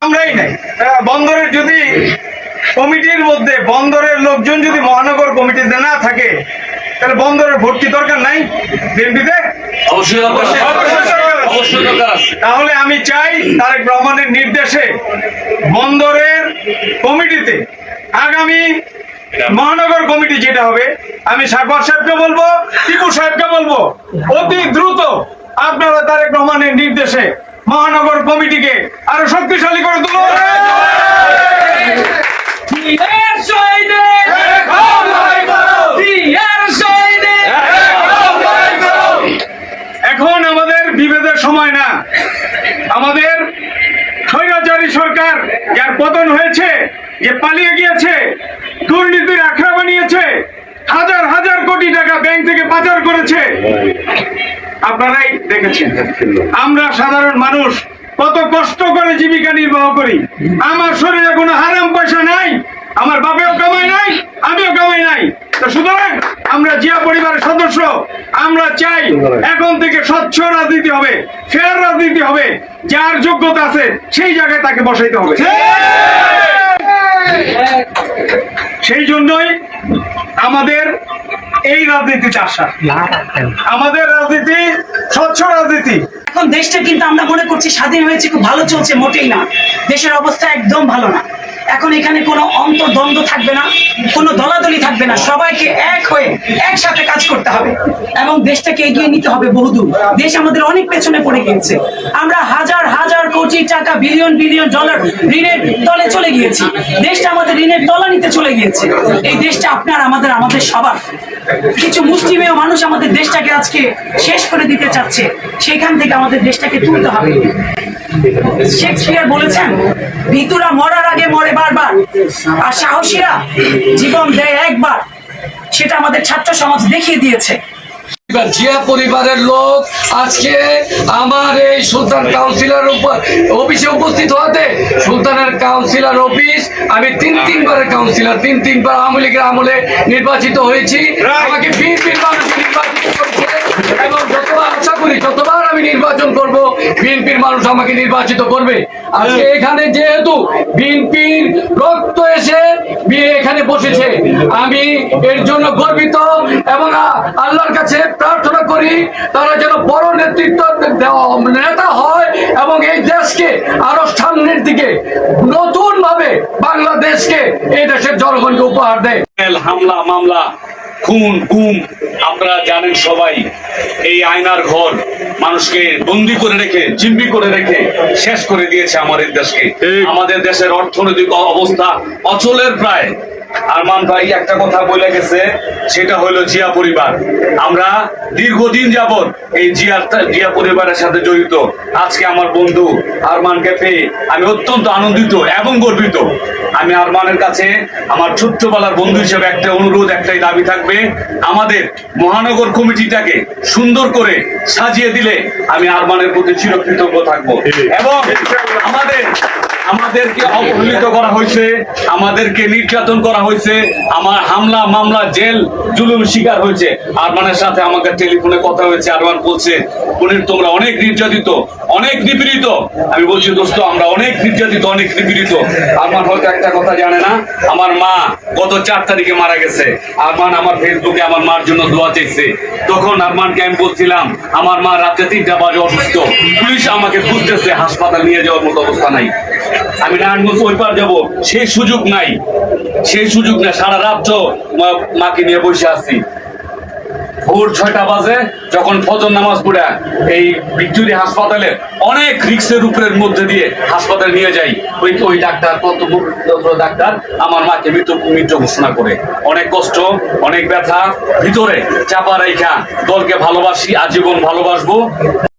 আমরাই নাই। বন্দরের যদি কমিটির মধ্যে বন্দরের লোকজন যদি মহানগর কমিটিতে না থাকে তাহলে বন্দরের ভর্তি দরকার নাই বিএনপিতে। তাহলে আমি চাই তারেক রহমানের নির্দেশে বন্দরের কমিটিতে আগামী মহানগর কমিটি যেটা হবে, আমি সাগর সাহেবকে বলবো, টিপু সাহেবকে বলবো, অতি দ্রুত আপনারা তারেক রহমানের নির্দেশে মহানগর কমিটিকে আরো শক্তিশালী করে তুলুন। এখন আমাদের বিভেদের সময় না। আমাদের স্বৈরাচারী সরকার যার পতন হয়েছে, যে পালিয়ে গিয়েছে, দুর্নীতির আখড়া বানিয়েছে, হাজার হাজার কোটি টাকা ব্যাংক থেকে পাচার করেছে, আপনারাই দেখেছেন। আমরা সাধারণ মানুষ কত কষ্ট করে জীবিকা নির্বাহ করি। আমার শরীরে কোনো হারাম পয়সা নাই, আমার বাপেও কামাই নাই, আমিও কামাই নাই। তো সুতরাং আমরা জিয়া পরিবারের সদস্য, আমরা চাই এখন থেকে স্বচ্ছ রাজনীতি হবে, ফেয়ার রাজনীতি হবে। যার যোগ্যতা আছে সেই জায়গায় তাকে বসাইতে হবে। সেই জন্যই আমাদের এই রাজনীতিতে আসা, আমাদের রাজনীতি স্বচ্ছ রাজনীতি। এখন দেশটা কিন্তু আমরা মনে করছি স্বাধীন হয়েছে, খুব ভালো চলছে, মোটেই না। দেশের অবস্থা একদম ভালো না। এখন এখানে কোনো অন্তর্দ্বন্দ্ব থাকবে না, কোনো দলাদলি থাকবে না। সবাইকে এক হয়ে একসাথে কাজ করতে হবে এবং দেশটাকে এগিয়ে নিতে হবে বহুদূর। দেশ আমাদের অনেক পেছনে পড়ে গিয়েছে। আমরা হাজার হাজার কোটি টাকা, বিলিয়ন বিলিয়ন ডলার ঋণের তলে চলে গিয়েছি। দেশটা আমাদের ঋণের তলানিতে চলে গিয়েছে। এই দেশটা আপনার, আমাদের, আমাদের সবার। কিছু মুষ্টিমেয় মানুষ আমাদের দেশটাকে আজকে শেষ করে দিতে চাচ্ছে। সেখান থেকে আমাদের দেশটাকে তুলতে হবে। শেক্সপিয়ার বলেছেন, ভিতুরা মরার আগে মরে বারবার, আর সাহসীরা জীবন দেয় একবার। সেটা আমাদের ছাত্র সমাজ দেখিয়ে দিয়েছে। জিয়া পরিবারের লোক আজকে আমার এই সুলতান কাউন্সিলর অফিসে উপস্থিত হতে, সুলতানের কাউন্সিলর অফিস, আমি তিনবারের কাউন্সিলর, তিনবার আওয়ামী লীগের আমলে নির্বাচিত হয়েছি। আমাকে বিএনপির মানুষ নির্বাচিত করেছে এবং যতবার আশা করি যতবার আমি নির্বাচন করব বিএনপির মানুষ আমাকে নির্বাচিত করবে। আজকে এখানে যেহেতু বিএনপির রক্ত এসে এখানে বসেছে, আমি এর জন্য গর্বিত এবং আল্লাহর কাছে প্রার্থনা করি তারা যেন বড় নেতৃত্ব নেতা হয় এবং এই দেশকে আরো সামনের দিকে নতুন ভাবে বাংলাদেশকে এই দেশের জনগণকে উপহার দেয়। হামলা, মামলা, খুন, গুম, আপনারা জানেন সবাই। এই আয়নার ঘর মানুষকে বন্দি করে রেখে, জিম্মি করে রেখে শেষ করে দিয়েছে আমাদের দেশকে। আমাদের দেশের অর্থনৈতিক অবস্থা অচলের প্রায়। আরমান ভাই একটা কথা বলে গেছে, সেটা হলো জিয়া পরিবার। আমরা দীর্ঘদিন যাবৎ এই জিয়া পরিবারের সাথে জড়িত। আজকে আমার বন্ধু আরমানকে পেয়ে আমি অত্যন্ত আনন্দিত এবং গর্বিত। আমি আরমানের কাছে আমার ছোট্টবেলার বন্ধু হিসেবে একটা অনুরোধ, একটাই দাবি থাকবে, আমাদের মহানগর কমিটিটাকে সুন্দর করে সাজিয়ে দিলে আমি আরমানের প্রতি চিরকৃতজ্ঞ থাকবো। এবং আমাদেরকে অবহেলিত করা হয়েছে, আমাদেরকে নির্যাতন করা হয়েছে, আমার হামলা, মামলা, জেল জুলুম শিকার হয়েছে। আরমানের সাথে আমাকে টেলিফোনে কথা হয়েছে। আরমান বলছে, পুনির তোমরা অনেক নির্যাতিত, অনেক নিপীড়িত। আমি বলছি, দোস্ত আমরা অনেক নির্যাতিত, অনেক নিপীড়িত। আরমান হয়তো একটা কথা জানে না, আমার মা গত 4 তারিখে মারা গেছে। আরমান আমার ফেসবুকে আমার মার জন্য দোয়া চেয়েছে। তখন আরমানকে আমি বলছিলাম, আমার মা রাতে 3টা বাজে অসুস্থ, পুলিশ আমাকে খুঁজতেছে, হাসপাতাল নিয়ে যাওয়ার মতো অবস্থা নাই। আমি নারায়ণগঞ্জ ওই পার যাবো, সেই সুযোগ নাই, সেই সুযোগ নাই। সারা রাত তো মাকে নিয়ে বসে আছি। ভোর 6টা বাজে যখন ফজর নামাজ পড়ে এই ভিক্টোরিয়া হাসপাতালে অনেক রিক্সের উপরের মধ্যে দিয়ে হাসপাতালে নিয়ে যাই, ওই ডাক্তার, ডাক্তার আমার মাকে মৃত ঘোষণা করে। অনেক কষ্ট, অনেক ব্যথা ভিতরে চাপা রেখা দলকে ভালোবাসি, আজীবন ভালোবাসবো।